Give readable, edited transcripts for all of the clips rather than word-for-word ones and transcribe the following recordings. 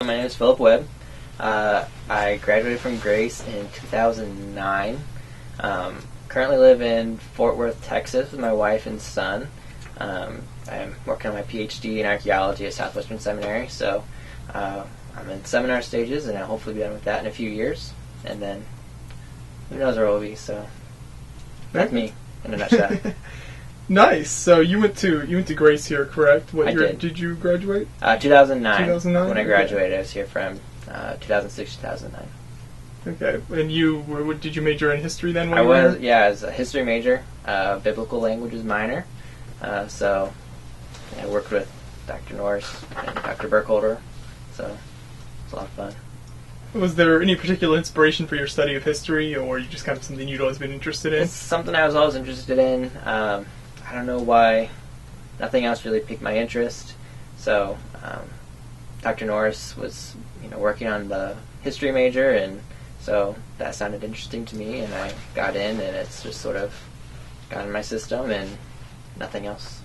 My name is Phil Webb. I graduated from Grace in 2009. Currently live in Fort Worth, Texas with my wife and son. I'm working on my PhD in archaeology at Southwestern Seminary, so I'm in seminar stages, and I'll hopefully be done with that in a few years. And then who knows where we'll be, so that's me in a nutshell. Nice. So you went to Grace here, correct? What I year did. You graduate? 2009. 2009? When I graduated, I was here from 2006 2009. Okay. And did you major in history then? I was a history major, biblical languages minor. So I worked with Dr. Norris and Dr. Burkholder, so it's a lot of fun. Was there any particular inspiration for your study of history, or you just kind of something you'd always been interested in? It's something I was always interested in. I don't know why. Nothing else really piqued my interest. So Dr. Norris was working on the history major, and so that sounded interesting to me, and I got in, and it's just sort of got in my system, and nothing else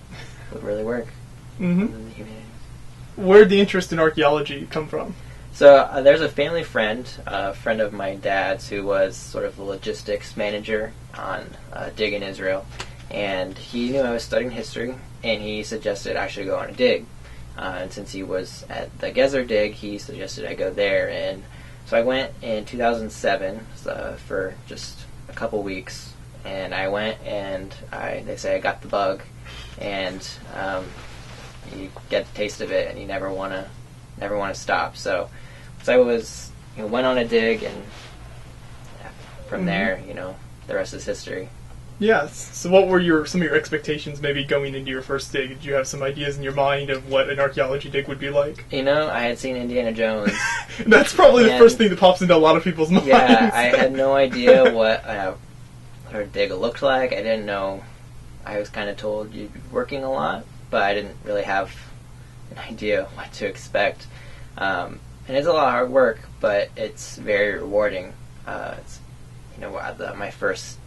would really work Mm-hmm. in the humanities. Where'd the interest in archaeology come from? So there's a family friend, a friend of my dad's, who was sort of the logistics manager on a dig in Israel, and he knew I was studying history, and he suggested I should go on a dig. And since he was at the Gezer dig, he suggested I go there, and so I went in 2007 for just a couple weeks, and I went, and they say I got the bug, and you get the taste of it, and you never want to stop. So I was went on a dig, and from there, the rest is history. Yes. So what were some of your expectations maybe going into your first dig? Did you have some ideas in your mind of what an archaeology dig would be like? I had seen Indiana Jones. That's probably the first thing that pops into a lot of people's minds. Yeah, I had no idea what a dig looked like. I didn't know. I was kind of told you'd be working a lot, but I didn't really have an idea what to expect. And it's a lot of hard work, but it's very rewarding. It's my first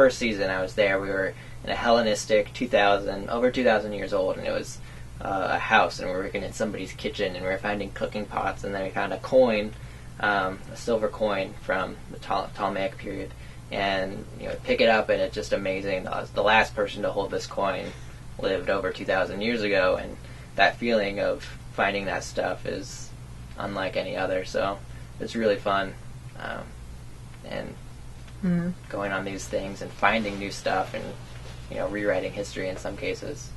season I was there, we were in a Hellenistic 2,000 years old, and it was a house, and we were working in somebody's kitchen, and we were finding cooking pots, and then we found a coin, a silver coin from the Ptolemaic period, and pick it up, and it's just amazing. The last person to hold this coin lived over 2,000 years ago, and that feeling of finding that stuff is unlike any other, so it's really fun. And going on these things and finding new stuff and rewriting history in some cases.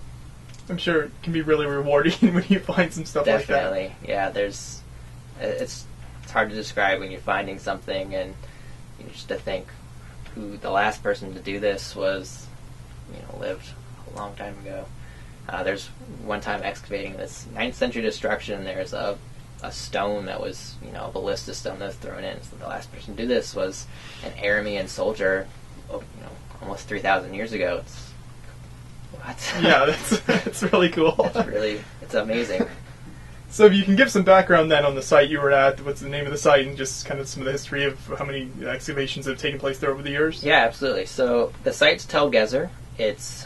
I'm sure it can be really rewarding when you find some stuff like that. Definitely, yeah. It's hard to describe when you're finding something, and just to think who the last person to do this was, lived a long time ago. There's one time excavating this 9th century destruction. There's a stone that was, a ballista stone that was thrown in. So the last person to do this was an Aramean soldier, almost 3,000 years ago. It's what? Yeah, that's really cool. It's amazing. So if you can give some background then on the site you were at, what's the name of the site, and just kind of some of the history of how many excavations have taken place there over the years? Yeah, absolutely. So the site's Tel Gezer. It's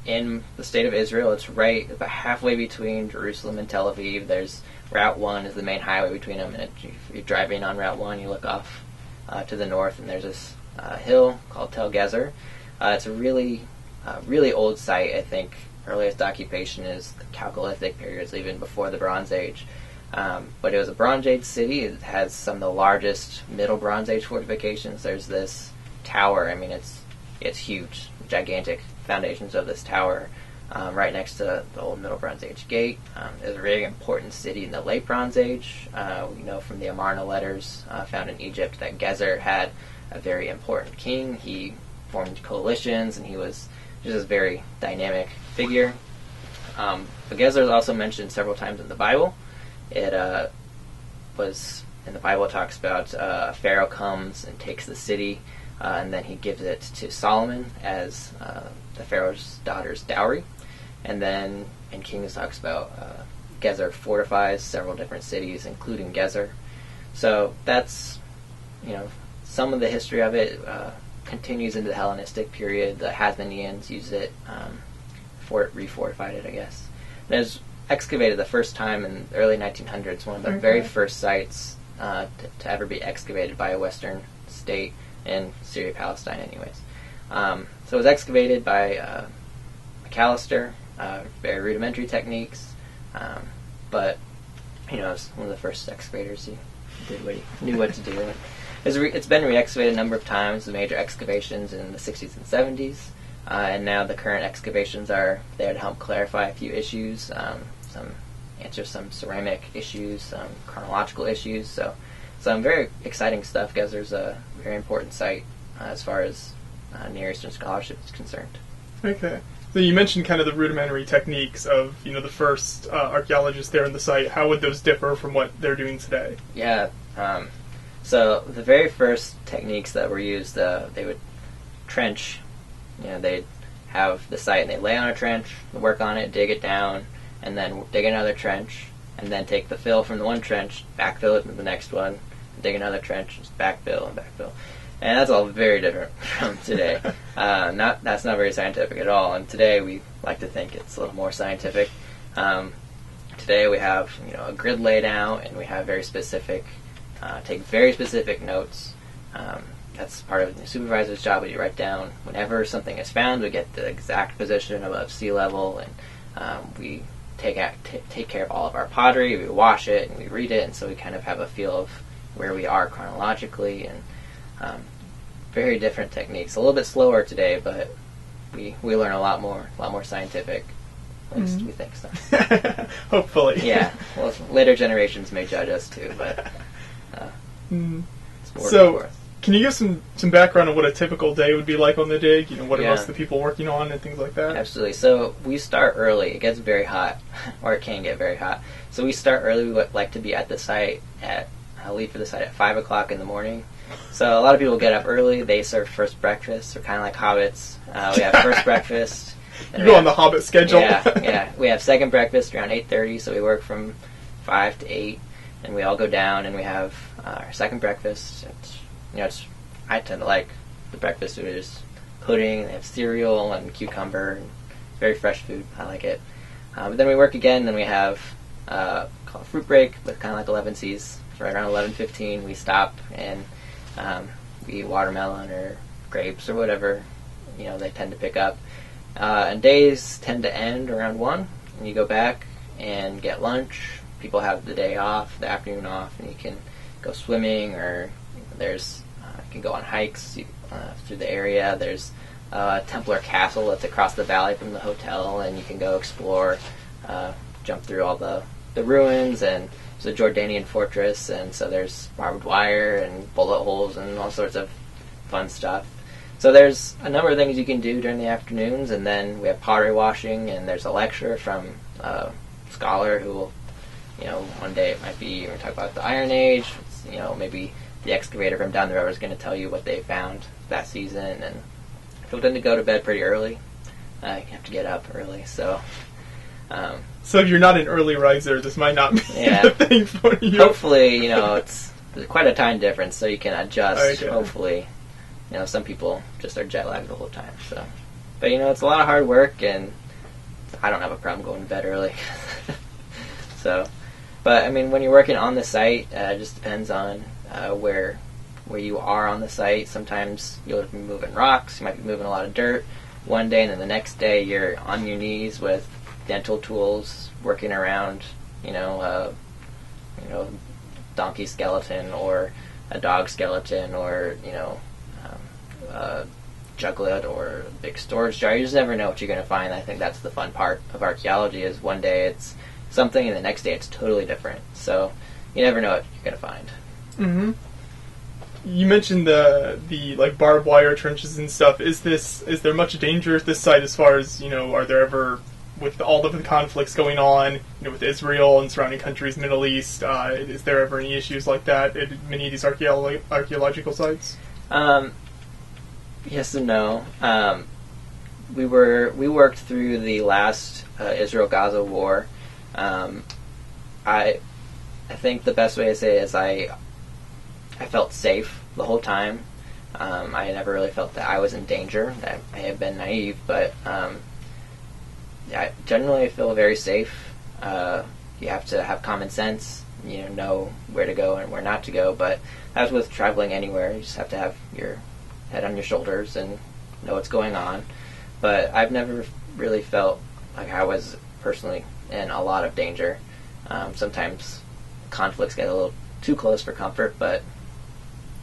in the state of Israel. It's right about halfway between Jerusalem and Tel Aviv. There's Route 1 is the main highway between them, and if you're driving on Route 1, you look off to the north, and there's this hill called Tel Gezer. It's a really old site. I think earliest occupation is the Chalcolithic periods, even before the Bronze Age. But it was a Bronze Age city. It has some of the largest Middle Bronze Age fortifications. There's this tower. I mean, it's huge, gigantic foundations of this tower. Right next to the old Middle Bronze Age gate. It was a really important city in the Late Bronze Age. We know from the Amarna letters found in Egypt that Gezer had a very important king. He formed coalitions, and he was just a very dynamic figure. But Gezer is also mentioned several times in the Bible. It was, in the Bible, it talks about a pharaoh comes and takes the city, and then he gives it to Solomon as the pharaoh's daughter's dowry. And then in Kings talks about Gezer fortifies several different cities, including Gezer. So that's, some of the history of it continues into the Hellenistic period. The Hasmoneans used it, refortified it, I guess. excavated the first time in the early 1900s, one of the very first sites to ever be excavated by a Western state in Syria, Palestine anyways. So it was excavated by McAllister, very rudimentary techniques, but it was one of the first excavators who did what he knew what to do. It's been re-excavated a number of times, the major excavations in the 60s and 70s, and now the current excavations are there to help clarify a few issues, answer some ceramic issues, some chronological issues, so some very exciting stuff. Gezer's a very important site as far as Near Eastern scholarship is concerned. Okay. So you mentioned kind of the rudimentary techniques of, the first archaeologists there in the site. How would those differ from what they're doing today? Yeah. So the very first techniques that were used, they would trench. They'd have the site and they'd lay on a trench, work on it, dig it down, and then dig another trench, and then take the fill from the one trench, backfill it into the next one, dig another trench, just backfill and backfill. And that's all very different from today. That's not very scientific at all. And today we like to think it's a little more scientific. Today we have a grid laid out, and we have very specific, take very specific notes. That's part of the supervisor's job. We write down whenever something is found. We get the exact position above sea level, and we take care of all of our pottery. We wash it and we read it, and so we kind of have a feel of where we are chronologically. And very different techniques. A little bit slower today, but we learn a lot more scientific. At least we think so. Hopefully. Yeah. Well, later generations may judge us too, but it's more so. Can you give some background on what a typical day would be like on the dig? What are most of the people working on and things like that? Absolutely. So we start early. It gets very hot, or it can get very hot. So we start early. We would like to be at the site leave for the site at 5 o'clock in the morning. So a lot of people get up early. They serve first breakfast. They're kind of like hobbits. We have first breakfast. You go on the hobbit schedule. Yeah. We have second breakfast around 8:30. So we work from 5 to 8, and we all go down and we have our second breakfast. I tend to like the breakfast food. There's pudding. They have cereal and cucumber. And very fresh food. I like it. But then we work again. Then we have called a fruit break, but kind of like 11 C's. So right around 11:15, we stop and we eat watermelon or grapes or whatever they tend to pick up. And days tend to end around 1, and you go back and get lunch. People have the day off, the afternoon off, and you can go swimming, or you can go on hikes through the area. There's a Templar castle that's across the valley from the hotel, and you can go explore, jump through all the ruins, and there's a Jordanian fortress, and so there's barbed wire and bullet holes and all sorts of fun stuff. So there's a number of things you can do during the afternoons, and then we have pottery washing, and there's a lecture from a scholar who will, one day it might be, we're going to talk about the Iron Age, maybe the excavator from down the road is going to tell you what they found that season, and people tend to go to bed pretty early. You have to get up early, so... So if you're not an early riser, this might not be a thing for you. Hopefully, it's quite a time difference, so you can adjust. Okay. Hopefully, some people just are jet lagged the whole time. So, but it's a lot of hard work, and I don't have a problem going to bed early. So, but I mean, when you're working on the site, it just depends on where you are on the site. Sometimes you'll be moving rocks, you might be moving a lot of dirt one day, and then the next day you're on your knees with dental tools, working around, donkey skeleton or a dog skeleton or a juglet or a big storage jar. You just never know what you're going to find. I think that's the fun part of archaeology. Is one day it's something, and the next day it's totally different. So you never know what you're going to find. Mm-hmm. You mentioned the like barbed wire trenches and stuff. Is there much danger at this site as far as are there ever, with all of the conflicts going on, with Israel and surrounding countries, Middle East, is there ever any issues like that at many of these archaeological sites? Yes and no. We worked through the last Israel-Gaza war. I think the best way to say it is I felt safe the whole time. I never really felt that I was in danger. That may have been naive, but I generally feel very safe. You have to have common sense, know where to go and where not to go. But as with traveling anywhere, you just have to have your head on your shoulders and know what's going on. But I've never really felt like I was personally in a lot of danger. Sometimes conflicts get a little too close for comfort, but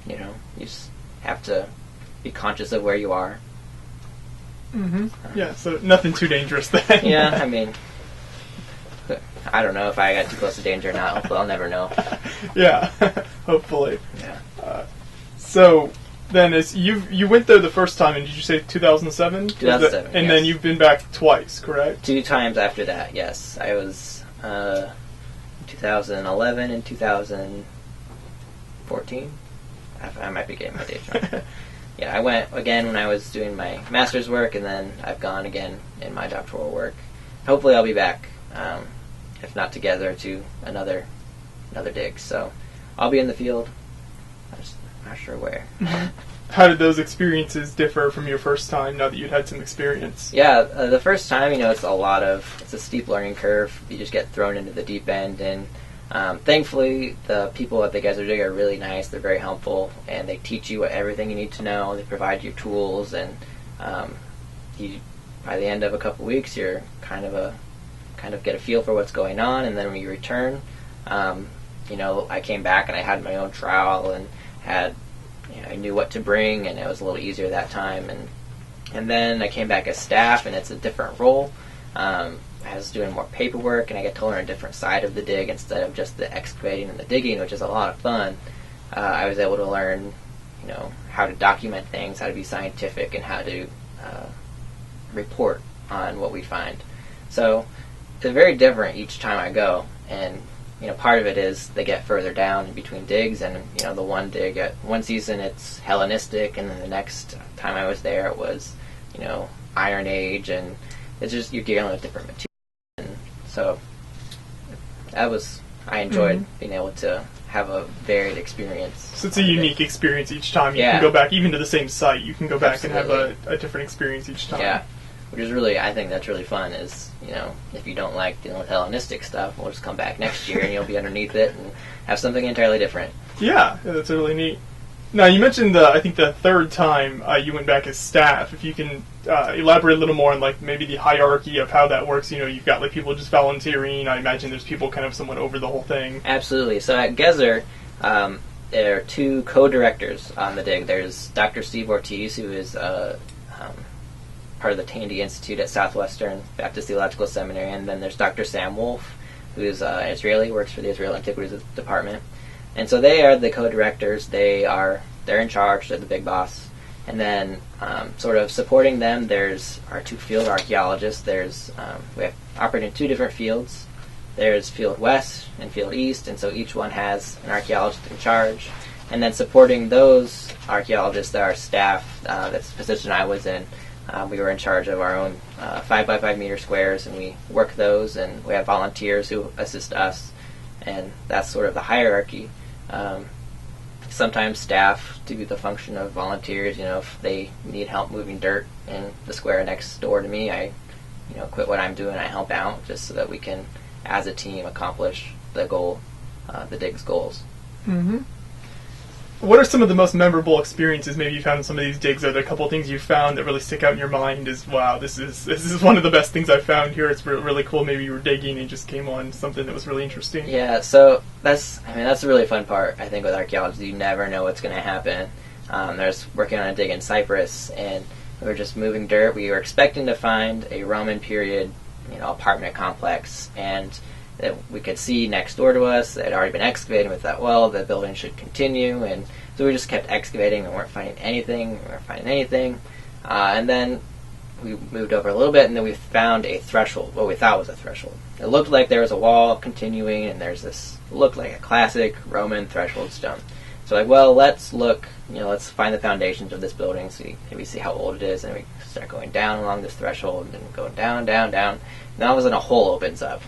you just have to be conscious of where you are. Yeah, so nothing too dangerous then. Yeah, I mean, I don't know if I got too close to danger or not. Hopefully I'll never know. Yeah, hopefully. Yeah. So then, as you went there the first time, and did you say 2007? 2007, and yes. then you've been back twice, correct? 2 times after that, yes. I was 2011 and 2014. I might be getting my dates wrong. Yeah, I went again when I was doing my master's work, and then I've gone again in my doctoral work. Hopefully I'll be back, if not together, to another dig. So I'll be in the field. I'm just not sure where. How did those experiences differ from your first time, now that you'd had some experience? Yeah, the first time, it's a steep learning curve. You just get thrown into the deep end, and thankfully, the people at the Gezer Dig are really nice. They're very helpful, and they teach you everything you need to know. They provide you tools, and by the end of a couple weeks, you're kind of get a feel for what's going on. And then when you return, I came back and I had my own trowel and I knew what to bring, and it was a little easier that time. And then I came back as staff, and it's a different role. I was doing more paperwork, and I get to learn a different side of the dig instead of just the excavating and the digging, which is a lot of fun. I was able to learn, how to document things, how to be scientific, and how to report on what we find. So it's very different each time I go, and part of it is they get further down in between digs, and the one dig at one season it's Hellenistic, and then the next time I was there it was Iron Age, and it's just you're dealing with different materials. And so I enjoyed being able to have a varied experience. So it's a unique experience each time. You can go back, even to the same site, you can go back and have a different experience each time. Yeah, which is really, I think that's really fun is, if you don't like dealing with Hellenistic stuff, we'll just come back next year and you'll be underneath it and have something entirely different. Yeah, that's really neat. Now, you mentioned, I think the third time you went back as staff. If you can elaborate a little more on, maybe the hierarchy of how that works. You've got, people just volunteering. I imagine there's people kind of somewhat over the whole thing. Absolutely. So at Gezer, there are 2 co-directors on the dig. There's Dr. Steve Ortiz, who is part of the Tandy Institute at Southwestern Baptist Theological Seminary, and then there's Dr. Sam Wolf, who is Israeli, works for the Israel Antiquities Department. And so they are the co-directors. They're in charge. They're the big boss. And then, sort of supporting them, there's our 2 field archaeologists. We have operating in 2 different fields. There's Field West and Field East, and so each one has an archaeologist in charge. And then supporting those archaeologists, our staff, that's the position I was in. We were in charge of our own 5 by 5 meter squares, and we work those, and we have volunteers who assist us, and that's sort of the hierarchy. Sometimes staff do the function of volunteers. If they need help moving dirt in the square next door to me, I quit what I'm doing, I help out, just so that we can, as a team, accomplish the goal, the dig's goals. Mm-hmm. What are some of the most memorable experiences maybe you found in some of these digs? Are there a couple of things you found that really stick out in your mind as, wow, this is one of the best things I've found here, it's really cool, maybe you were digging and just came on something that was really interesting? Yeah, so that's the really fun part, I think, with archaeology. You never know what's going to happen. I was working on a dig in Cyprus, and we were just moving dirt. We were expecting to find a Roman period, apartment complex, and that we could see next door to us that had already been excavated. We thought, well, the building should continue, and so we just kept excavating. We weren't finding anything. And then we moved over a little bit, and then we found a threshold, what we thought was a threshold. It looked like there was a wall continuing, and looked like a classic Roman threshold stone. So let's look, let's find the foundations of this building, maybe see how old it is, and we start going down along this threshold, and then going down, down, down, and all of a sudden a hole opens up.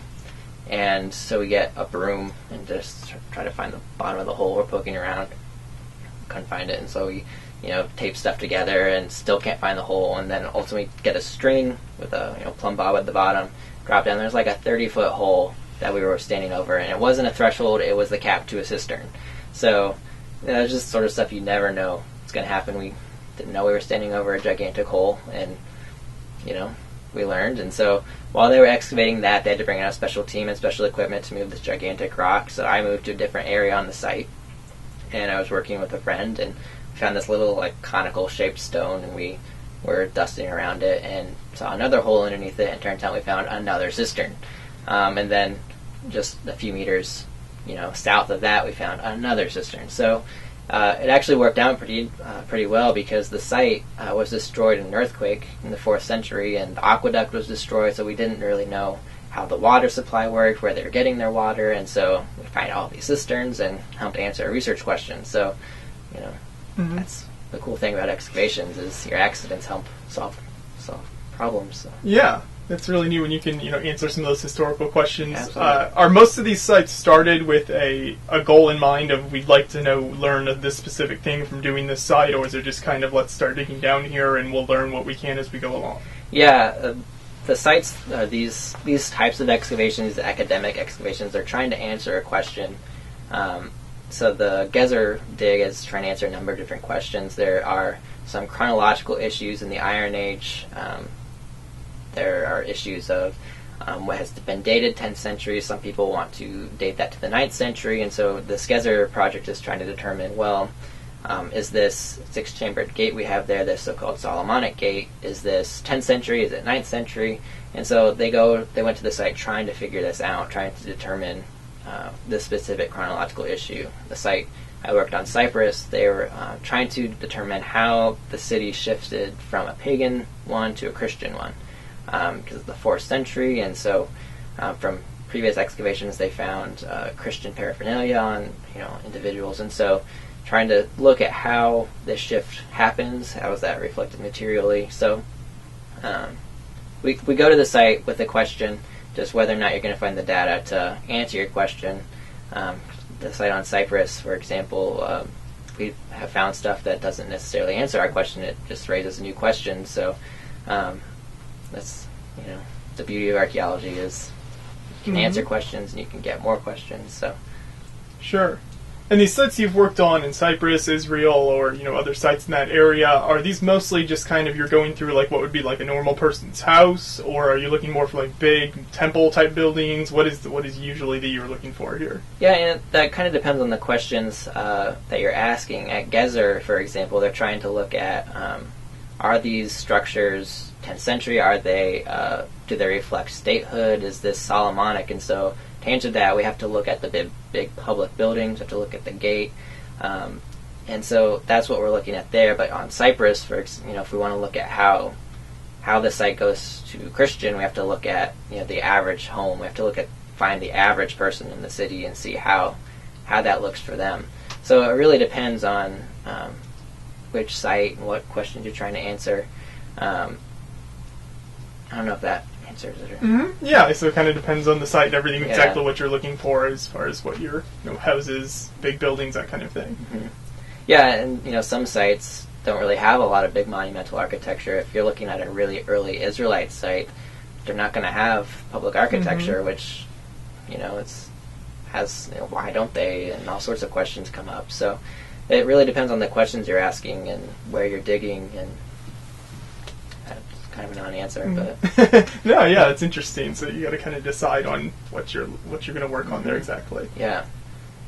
And so we get a broom and just try to find the bottom of the hole. We're poking around, couldn't find it, and so we, tape stuff together and still can't find the hole. And then ultimately get a string with a plumb bob at the bottom, drop down. There's like a 30-foot hole that we were standing over, and it wasn't a threshold, it was the cap to a cistern. So it's just sort of stuff you never know it's going to happen. We didn't know we were standing over a gigantic hole, and we learned. And so while they were excavating that, they had to bring out a special team and special equipment to move this gigantic rock. So I moved to a different area on the site, and I was working with a friend, and we found this little conical shaped stone, and we were dusting around it and saw another hole underneath it, and turns out we found another cistern. And then just a few meters south of that, we found another cistern. So it actually worked out pretty well, because the site was destroyed in an earthquake in the 4th century, and the aqueduct was destroyed, so we didn't really know how the water supply worked, where they were getting their water, and so we find all these cisterns and helped answer a research question. So, that's the cool thing about excavations, is your accidents help solve problems. So. Yeah. That's really neat when you can, answer some of those historical questions. Absolutely. Are most of these sites started with a goal in mind of we'd like to learn this specific thing from doing this site, or is it just kind of let's start digging down here and we'll learn what we can as we go along? Yeah, the sites, these types of excavations, academic excavations, they're trying to answer a question. So the Gezer dig is trying to answer a number of different questions. There are some chronological issues in the Iron Age. There are issues of what has been dated 10th century. Some people want to date that to the 9th century, and so the Gezer project is trying to determine, is this 6-chambered gate we have there, this so-called Solomonic gate, is this 10th century, is it 9th century? And so they went to the site trying to figure this out, trying to determine this specific chronological issue. The site I worked on, Cyprus, they were trying to determine how the city shifted from a pagan one to a Christian one. Because of the 4th century, and so from previous excavations they found Christian paraphernalia on individuals, and so trying to look at how this shift happens, how is that reflected materially. So we go to the site with a question, just whether or not you're going to find the data to answer your question. The site on Cyprus, for example, we have found stuff that doesn't necessarily answer our question, it just raises a new question. So that's the beauty of archaeology, is you can answer questions and you can get more questions. So sure. And these sites you've worked on in Cyprus, Israel, or other sites in that area, are these mostly just kind of you're going through what would be a normal person's house, or are you looking more for big temple type buildings? What is usually that you're looking for here? Yeah, and that kind of depends on the questions that you're asking. At Gezer, for example, they're trying to look at are these structures 10th century? Are they? Do they reflect statehood? Is this Solomonic? And so to answer that, we have to look at the big public buildings. We have to look at the gate, and so that's what we're looking at there. But on Cyprus, if we want to look at how the site goes to Christian, we have to look at the average home. We have to find the average person in the city and see how that looks for them. So it really depends on which site and what questions you're trying to answer. I don't know if that answers it. Yeah, so it kind of depends on the site and everything, exactly what you're looking for as far as what your houses, big buildings, that kind of thing. Mm-hmm. Yeah, and some sites don't really have a lot of big monumental architecture. If you're looking at a really early Israelite site, they're not going to have public architecture, which why don't they, and all sorts of questions come up. So it really depends on the questions you're asking and where you're digging, and kind of a non-answer, but no, yeah, it's interesting. So you got to kind of decide on what you're going to work on there exactly. Yeah.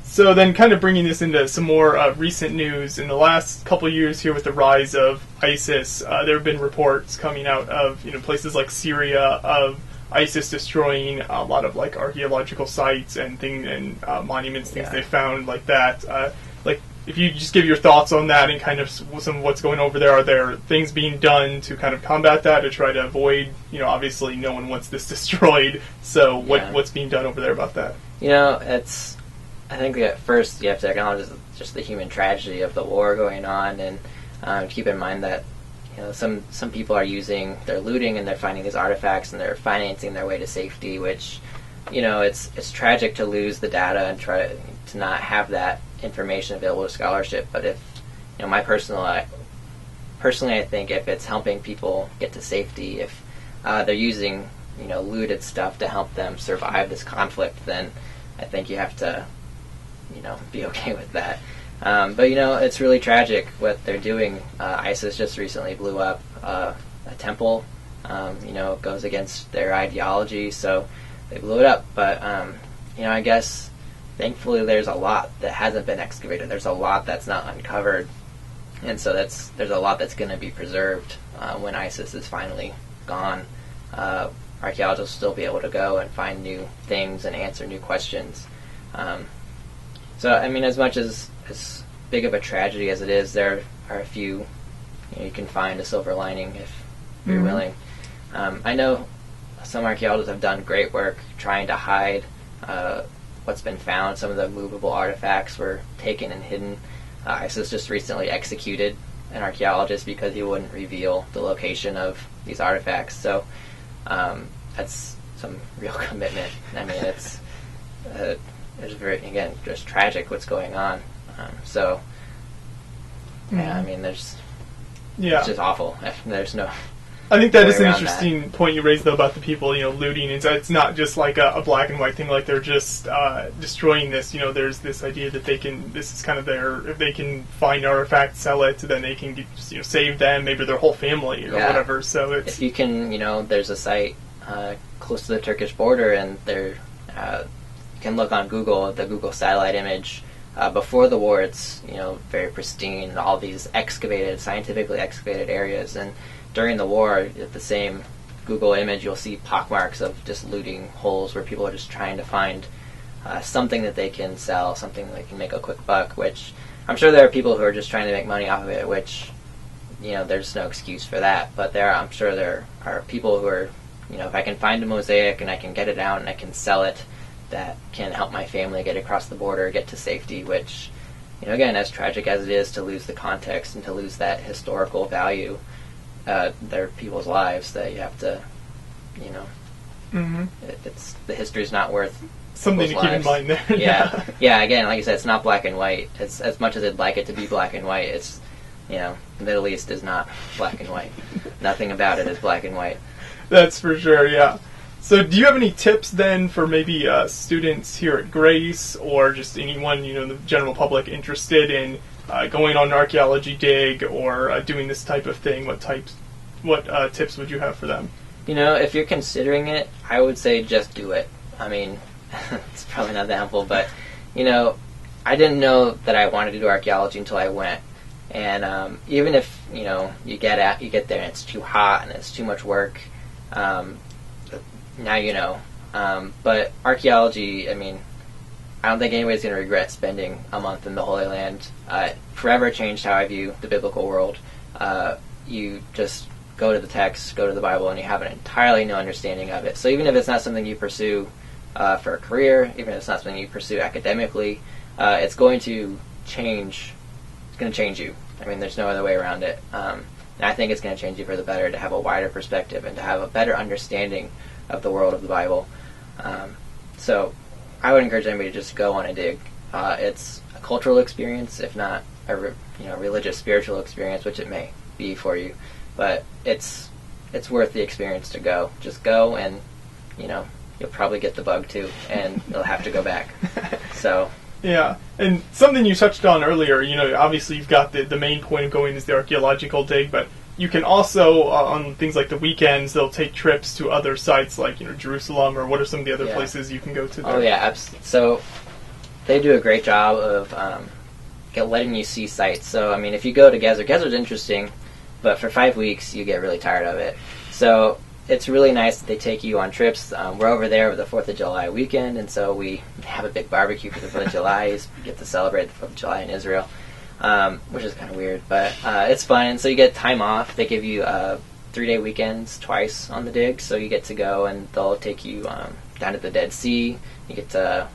So then, kind of bringing this into some more recent news, in the last couple of years here with the rise of ISIS, there have been reports coming out of places like Syria of ISIS destroying a lot of archaeological sites and monuments, things they found like that. If you just give your thoughts on that and kind of some of what's going over there, are there things being done to kind of combat that, to try to avoid, obviously no one wants this destroyed, so what's being done over there about that? I think at first you have to acknowledge just the human tragedy of the war going on, and keep in mind that some people are they're looting and they're finding these artifacts and they're financing their way to safety, which it's tragic to lose the data and try to not have that information available to scholarship. But if personally, I think if it's helping people get to safety, if they're using looted stuff to help them survive this conflict, then I think you have to, be okay with that. But it's really tragic what they're doing. ISIS just recently blew up a temple. It goes against their ideology, so they blew it up. But I guess thankfully there's a lot that hasn't been excavated. There's a lot that's not uncovered, and so there's a lot that's going to be preserved when ISIS is finally gone. Archaeologists will still be able to go and find new things and answer new questions. So as much as big of a tragedy as it is, there are a few, you can find a silver lining if you're willing. I know some archaeologists have done great work trying to hide what's been found. Some of the movable artifacts were taken and hidden. ISIS just recently executed an archaeologist because he wouldn't reveal the location of these artifacts. So that's some real commitment. It's very, again, just tragic what's going on. It's just awful. There's no. I think that is an interesting point you raised, though, about the people, looting. It's not just like a black and white thing, like they're just destroying this. There's this idea that this is kind of if they can find artifacts, sell it, then they can save them, maybe their whole family or whatever. So it's... If you can, there's a site close to the Turkish border, and you can look on Google, the Google satellite image. Before the war, it's very pristine, all these scientifically excavated areas, and during the war, at the same Google image, you'll see pockmarks of just looting holes where people are just trying to find something that they can sell, something that they can make a quick buck, which I'm sure there are people who are just trying to make money off of it, which, there's no excuse for that. But I'm sure there are people who are, if I can find a mosaic and I can get it out and I can sell it, that can help my family get across the border, get to safety, which, again, as tragic as it is to lose the context and to lose that historical value, there are people's lives that you have to, it's the history's not worth something to keep in mind there. Yeah. Again, like you said, it's not black and white. It's as much as I'd like it to be black and white. It's, the Middle East is not black and white. Nothing about it is black and white. That's for sure. Yeah. So do you have any tips then for maybe students here at Grace, or just anyone, the general public interested in going on an archaeology dig or doing this type of thing? What tips would you have for them? If you're considering it, I would say just do it. It's probably not that helpful, but I didn't know that I wanted to do archaeology until I went. And even if you get there and it's too hot and it's too much work, now you know. But archaeology, I don't think anybody's going to regret spending a month in the Holy Land. It forever changed how I view the biblical world. You just go to the text, go to the Bible, and you have an entirely new understanding of it. So even if it's not something you pursue for a career, even if it's not something you pursue academically, it's going to change. It's going to change you. There's no other way around it. And I think it's going to change you for the better, to have a wider perspective and to have a better understanding of the world of the Bible. So I would encourage anybody to just go on a dig. It's a cultural experience, if not a religious, spiritual experience, which it may be for you. But it's worth the experience to go. Just go, and you'll probably get the bug too, and you'll have to go back. So. Yeah, and something you touched on earlier, obviously you've got the main point of going is the archaeological dig, but you can also, on things like the weekends, they'll take trips to other sites like, Jerusalem, or what are some of the other places you can go to there? Oh, yeah, absolutely. So they do a great job of letting you see sites. So, if you go to Gezer, Gezer's interesting, but for 5 weeks you get really tired of it. So it's really nice that they take you on trips. We're over there over the 4th of July weekend, and so we have a big barbecue for the 4th of July. You get to celebrate the 4th of July in Israel. Which is kind of weird, but it's fun. And so you get time off. They give you 3-day weekends twice on the dig, so you get to go, and they'll take you down to the Dead Sea. You get to,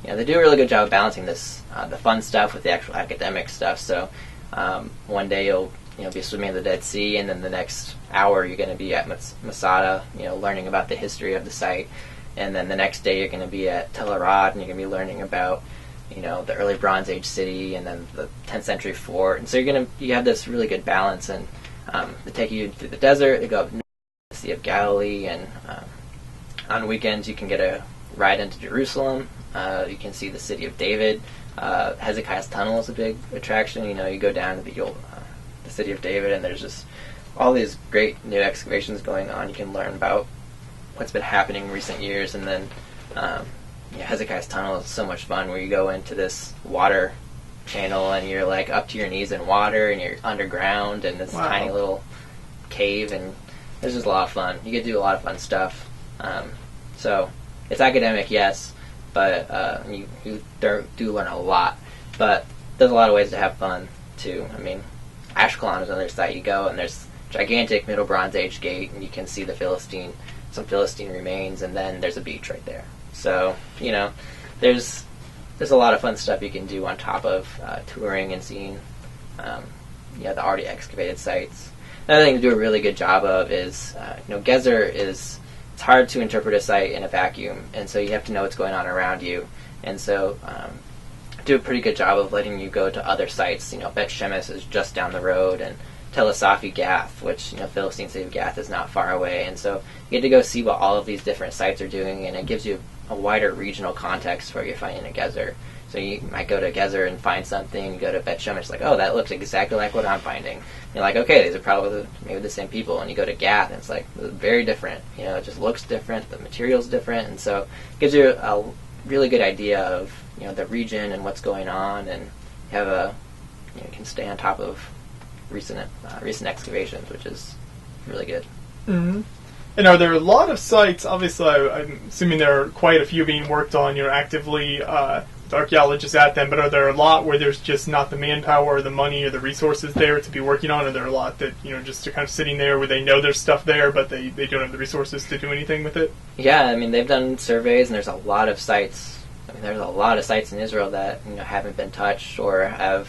they do a really good job of balancing this, the fun stuff with the actual academic stuff. So one day you'll be swimming in the Dead Sea, and then the next hour you're going to be at Masada, learning about the history of the site. And then the next day you're going to be at Tel Arad, and you're going to be learning about the early Bronze Age city, and then the 10th century fort. And so you have this really good balance, and they take you through the desert. They go up north to the Sea of Galilee, and On weekends, you can get a ride into Jerusalem. You can see the city of David. Hezekiah's Tunnel is a big attraction. You go down to the city of David, and there's just all these great new excavations going on. You can learn about what's been happening in recent years, and then Hezekiah's Tunnel is so much fun, where you go into this water channel and you're like up to your knees in water, and you're underground in this tiny little cave, and it's just a lot of fun. You get to do a lot of fun stuff. So it's academic, yes, but you do learn a lot. But there's a lot of ways to have fun too. I mean, Ashkelon is another site you go, and there's gigantic Middle Bronze Age gate, and you can see some Philistine remains, and then there's a beach right there. So there's a lot of fun stuff you can do on top of touring and seeing the already excavated sites. Another thing to do a really good job of is Gezer it's hard to interpret a site in a vacuum, and so you have to know what's going on around you, and so do a pretty good job of letting you go to other sites. Bet Shemesh is just down the road, and Tel Gezer Gath, which Philistine city of Gath is not far away, and so you get to go see what all of these different sites are doing, and it gives you a wider regional context for what you're finding in Gezer. So you might go to Gezer and find something, you go to Bet Shemesh, like, oh, that looks exactly like what I'm finding. You're like, okay, these are probably maybe the same people. And you go to Gath, and it's like very different. It just looks different, the material's different, and so it gives you a really good idea of the region and what's going on, and you have you can stay on top of recent excavations, which is really good. Mm-hmm. And are there a lot of sites? Obviously, I'm assuming there are quite a few being worked on. Actively the archaeologists at them, but are there a lot where there's just not the manpower or the money or the resources there to be working on? Are there a lot that just are kind of sitting there where they know there's stuff there, but they don't have the resources to do anything with it? Yeah, I mean, they've done surveys, and there's a lot of sites. I mean, there's a lot of sites in Israel that haven't been touched, or have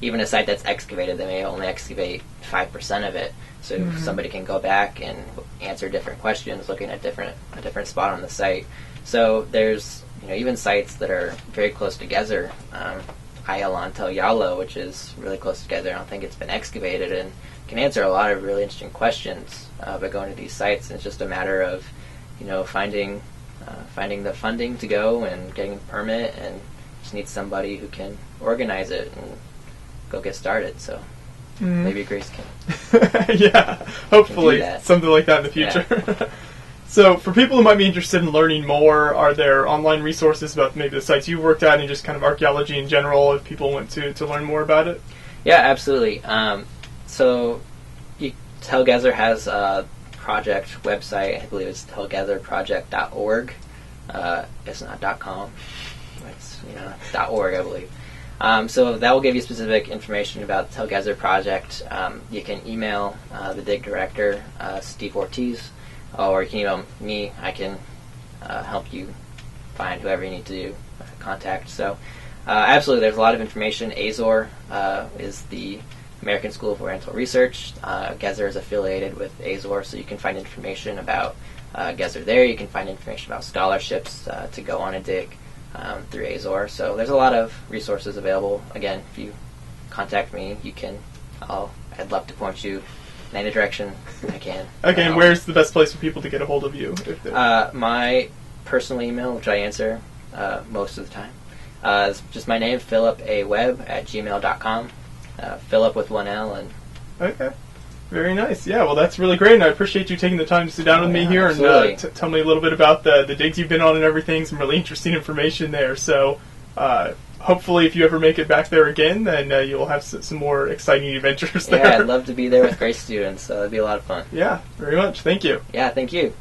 even a site that's excavated, they may only excavate 5% of it. So somebody can go back and answer different questions, looking at a different spot on the site. So there's even sites that are very close to Gezer, Hanlon, Tel Gezer, which is really close to Gezer. I don't think it's been excavated, and can answer a lot of really interesting questions by going to these sites. And it's just a matter of finding the funding to go and getting a permit, and just need somebody who can organize it and go get started. So maybe Grace can. Yeah, hopefully something like that in the future. Yeah. So for people who might be interested in learning more, are there online resources about maybe the sites you've worked at and just kind of archaeology in general if people want to learn more about it? Yeah, absolutely. So Tel Gezer has a project website. I believe it's telgezerproject.org. It's not .com. It's .org, I believe. So that will give you specific information about the Tel Gezer project. You can email the dig director, Steve Ortiz, or you can email me. I can help you find whoever you need to contact. So absolutely, there's a lot of information. Azor is the American School of Oriental Research. Gezer is affiliated with Azor, so you can find information about Gezer there. You can find information about scholarships to go on a dig through Azor. So there's a lot of resources available. Again, if you contact me, I'd love to point you in any direction I can. Okay, and where's the best place for people to get a hold of you? My personal email, which I answer most of the time, is just my name, Philip A. Webb @gmail.com. Philip with one L. Okay. Very nice. Yeah, well, that's really great, and I appreciate you taking the time to sit down with me here and tell me a little bit about the digs you've been on and everything. Some really interesting information there. So hopefully if you ever make it back there again, then you'll have some more exciting adventures there. Yeah, I'd love to be there with great students, so it'd be a lot of fun. Yeah, very much. Thank you. Yeah, thank you.